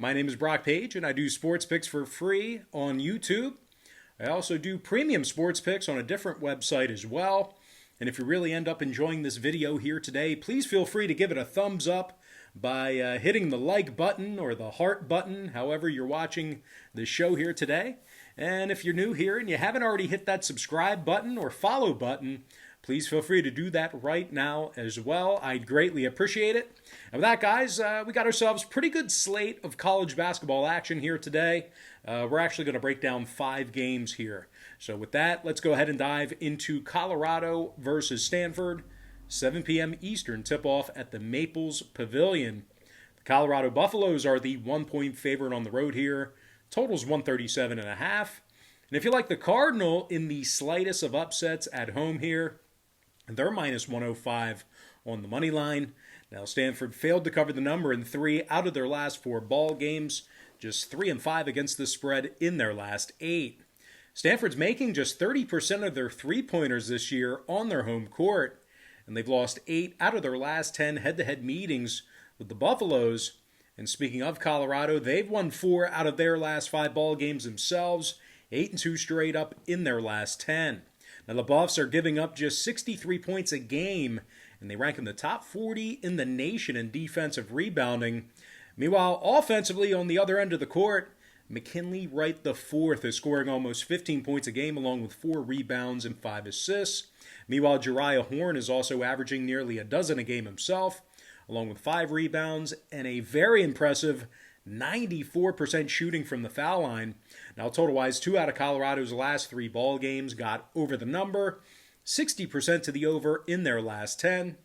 My name is Brock Page, and I do sports picks for free on YouTube. I also do premium sports picks on a different website as well. And if you really end up enjoying this video here today, please feel free to give it a thumbs up by hitting the like button or the heart button, however you're watching the show here today. And if you're new here and you haven't already hit that subscribe button or follow button, please feel free to do that right now as well. I'd greatly appreciate it. And with that, guys, we got ourselves a pretty good slate of college basketball action here today. We're actually going to break down 5 games here. So with that, let's go ahead and dive into Colorado versus Stanford. 7 p.m. Eastern tip-off at the Maples Pavilion. The Colorado Buffaloes are the 1-point favorite on the road here. Total's 137.5. And if you like the Cardinal in the slightest of upsets at home here, they're minus 105 on the money line. Now, Stanford failed to cover the number in 3 out of their last 4 ball games, just 3-5 against the spread in their last 8. Stanford's making just 30% of their three-pointers this year on their home court, and they've lost 8 out of their last 10 head-to-head meetings with the Buffaloes. And speaking of Colorado, they've won 4 out of their last 5 ball games themselves, 8-2 straight up in their last 10. Now, the Buffs are giving up just 63 points a game, and they rank in the top 40 in the nation in defensive rebounding. Meanwhile, offensively, on the other end of the court, McKinley Wright IV is scoring almost 15 points a game, along with 4 rebounds and 5 assists. Meanwhile, Jariah Horn is also averaging nearly a dozen a game himself, along with 5 rebounds and a very impressive 94% shooting from the foul line. Now, total-wise, 2 out of Colorado's last 3 ball games got over the number, 60% to the over in their last 10.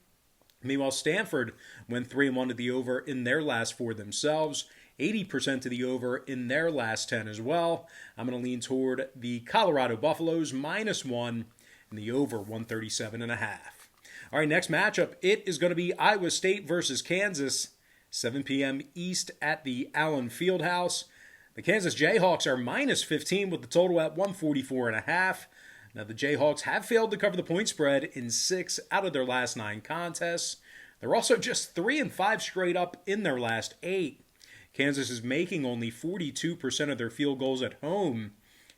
Meanwhile, Stanford went 3-1 to the over in their last 4 themselves, 80% to the over in their last 10 as well. I'm going to lean toward the Colorado Buffaloes -1 and the over 137.5. All right, next matchup, it is going to be Iowa State versus Kansas. 7 p.m. East at the Allen Fieldhouse. The Kansas Jayhawks are -15 with the total at 144.5. Now, the Jayhawks have failed to cover the point spread in 6 out of their last 9 contests. They're also just 3-5 straight up in their last 8. Kansas is making only 42% of their field goals at home,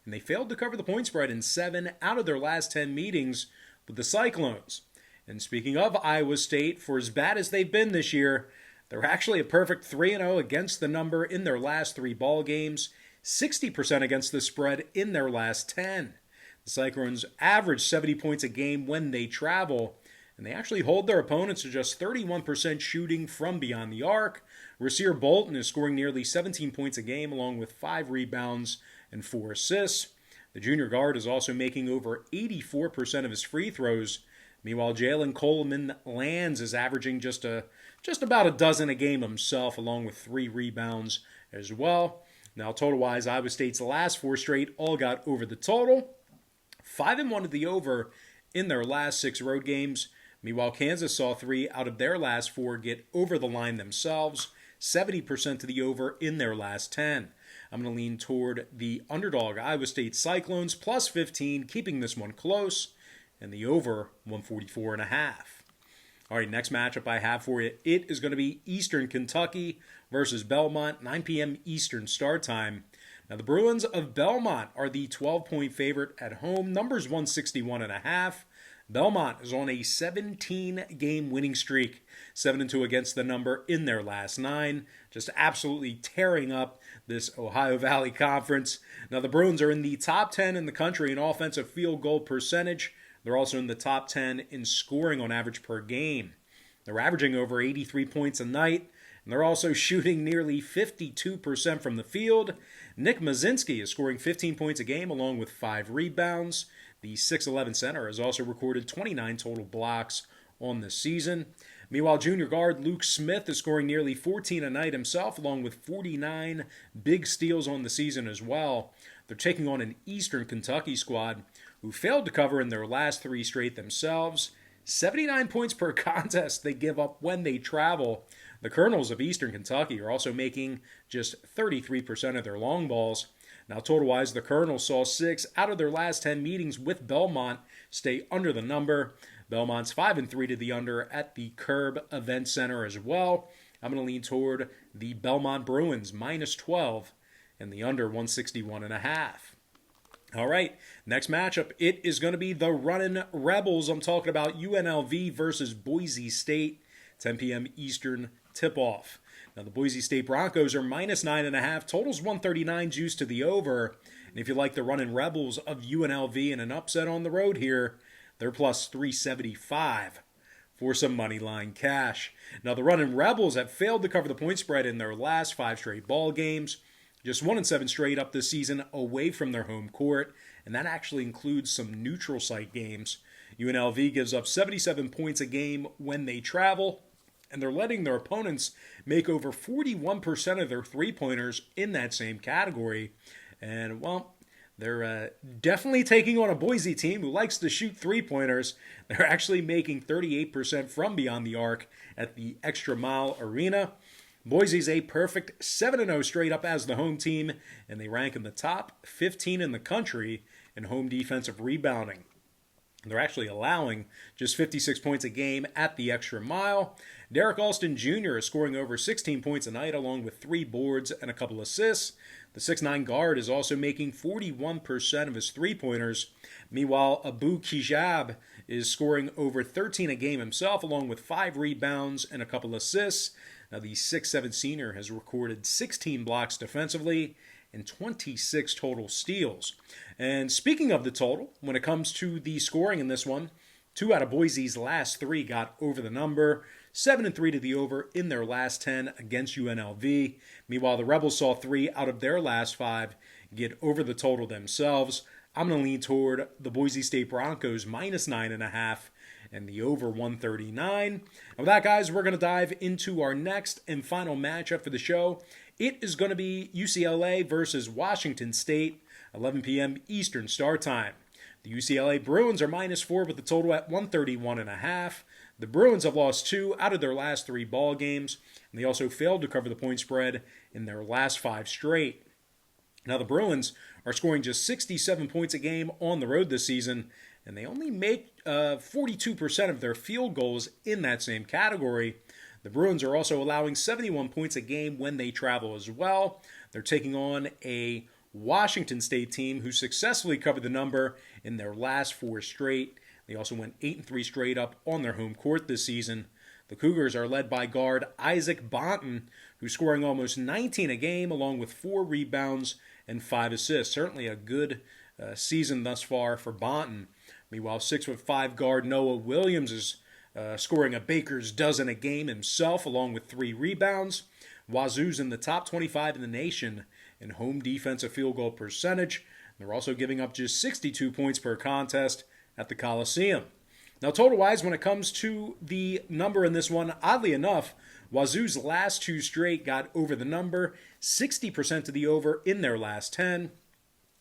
and they failed to cover the point spread in 7 out of their last 10 meetings with the Cyclones. And speaking of Iowa State, for as bad as they've been this year, they're actually a perfect 3-0 against the number in their last 3 ball games, 60% against the spread in their last 10. The Cyclones average 70 points a game when they travel, and they actually hold their opponents to just 31% shooting from beyond the arc. Rasir Bolton is scoring nearly 17 points a game, along with 5 rebounds and 4 assists. The junior guard is also making over 84% of his free throws. Meanwhile, Jalen Coleman-Lands is averaging just about a dozen a game himself, along with 3 rebounds as well. Now, total-wise, Iowa State's last 4 straight all got over the total. 5-1 to the over in their last 6 road games. Meanwhile, Kansas saw 3 out of their last 4 get over the line themselves, 70% to the over in their last 10. I'm going to lean toward the underdog Iowa State Cyclones +15, keeping this one close, and the over 144.5. All right, next matchup I have for you, it is going to be Eastern Kentucky versus Belmont, 9 p.m. Eastern start time. Now, the Bruins of Belmont are the 12-point favorite at home. Number's 161.5. Belmont is on a 17-game winning streak, 7-2 against the number in their last 9. Just absolutely tearing up this Ohio Valley Conference. Now, the Bruins are in the top 10 in the country in offensive field goal percentage. They're also in the top 10 in scoring on average per game. They're averaging over 83 points a night, and they're also shooting nearly 52% from the field. Nick Mazinski is scoring 15 points a game, along with 5 rebounds. The 6'11 center has also recorded 29 total blocks on the season. Meanwhile, junior guard Luke Smith is scoring nearly 14 a night himself, along with 49 big steals on the season as well. They're taking on an Eastern Kentucky squad who failed to cover in their last 3 straight themselves. 79 points per contest they give up when they travel. The Colonels of Eastern Kentucky are also making just 33% of their long balls. Now, total-wise, the Colonels saw 6 out of their last 10 meetings with Belmont stay under the number. Belmont's 5-3 to the under at the Curb Event Center as well. I'm going to lean toward the Belmont Bruins minus 12 and the under 161.5. All right, next matchup, it is going to be the Runnin' Rebels. I'm talking about UNLV versus Boise State, 10 p.m. Eastern tip-off. Now, the Boise State Broncos are minus 9.5. Total's 139, juice to the over. And if you like the Runnin' Rebels of UNLV and an upset on the road here, they're plus 375 for some money line cash. Now, the Runnin' Rebels have failed to cover the point spread in their last 5 straight ball games. Just 1-7 straight up this season away from their home court, and that actually includes some neutral site games. UNLV gives up 77 points a game when they travel, and they're letting their opponents make over 41% of their three-pointers in that same category. And, well, they're definitely taking on a Boise team who likes to shoot three-pointers. They're actually making 38% from beyond the arc at the Extra Mile Arena. Boise's a perfect 7-0 straight up as the home team, and they rank in the top 15 in the country in home defensive rebounding. They're actually allowing just 56 points a game at the Extra Mile. Derek Alston Jr. is scoring over 16 points a night along with 3 boards and a couple assists. The 6'9 guard is also making 41% of his three-pointers. Meanwhile, Abu Kijab is scoring over 13 a game himself along with 5 rebounds and a couple assists. Now, the 6'7 senior has recorded 16 blocks defensively and 26 total steals. And speaking of the total, when it comes to the scoring in this one, 2 out of Boise's last 3 got over the number, 7-3 to the over in their last 10 against UNLV. Meanwhile, the Rebels saw 3 out of their last 5 get over the total themselves. I'm going to lean toward the Boise State Broncos minus 9.5 and the over 139. And with that, guys, we're going to dive into our next and final matchup for the show. It is going to be UCLA versus Washington State, 11 p.m. Eastern start time. The UCLA Bruins are minus 4 with the total at 131.5. The Bruins have lost 2 out of their last 3 ball games, and they also failed to cover the point spread in their last 5 straight. Now, the Bruins are scoring just 67 points a game on the road this season, and they only make 42% of their field goals in that same category. The Bruins are also allowing 71 points a game when they travel as well. They're taking on a Washington State team who successfully covered the number in their last 4 straight. They also went 8-3 straight up on their home court this season. The Cougars are led by guard Isaac Bonton, who's scoring almost 19 a game along with 4 rebounds and 5 assists. Certainly a good season thus far for Bonton. Meanwhile, 6'5" guard Noah Williams is scoring a baker's dozen a game himself, along with 3 rebounds. Wazoo's in the top 25 in the nation in home defensive field goal percentage. They're also giving up just 62 points per contest at the Coliseum. Now, total-wise, when it comes to the number in this one, oddly enough, Wazoo's last 2 straight got over the number, 60% to the over in their last 10.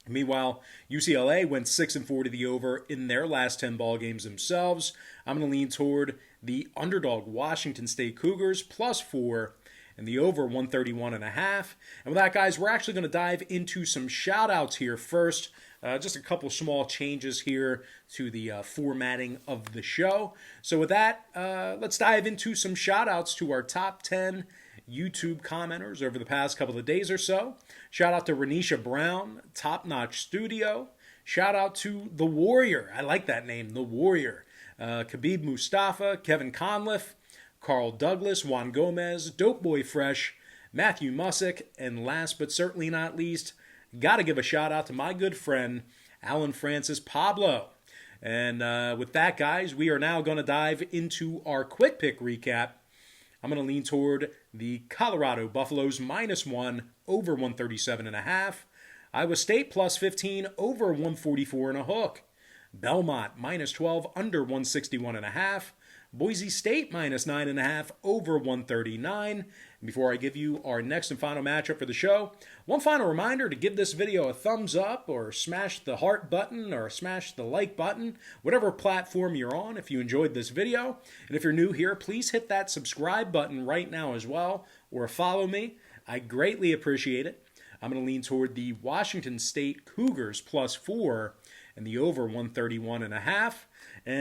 Meanwhile, UCLA went 6-4 to the over in their last 10 ball games themselves. I'm going to lean toward the underdog Washington State Cougars plus 4 and the over 131.5. And with that, guys, we're actually going to dive into some shout-outs here first. Just a couple small changes here to the formatting of the show. So with that, let's dive into some shout-outs to our top 10 YouTube commenters over the past couple of days or so. Shout out to Renisha Brown, Top Notch Studio. Shout out to The Warrior. I like that name, The Warrior. Khabib Mustafa, Kevin Conliff, Carl Douglas, Juan Gomez, Dope Boy Fresh, Matthew Mussick, and last but certainly not least, got to give a shout out to my good friend, Alan Francis Pablo. And with that, guys, we are now going to dive into our quick pick recap. I'm going to lean toward the Colorado Buffaloes minus 1 over 137.5. Iowa State plus 15 over 144 and a hook. Belmont minus 12 under 161.5. Boise State minus 9.5 over 139. And before I give you our next and final matchup for the show, one final reminder to give this video a thumbs up or smash the heart button or smash the like button, whatever platform you're on if you enjoyed this video. And if you're new here, please hit that subscribe button right now as well or follow me. I greatly appreciate it. I'm going to lean toward the Washington State Cougars plus 4 and the over 131.5.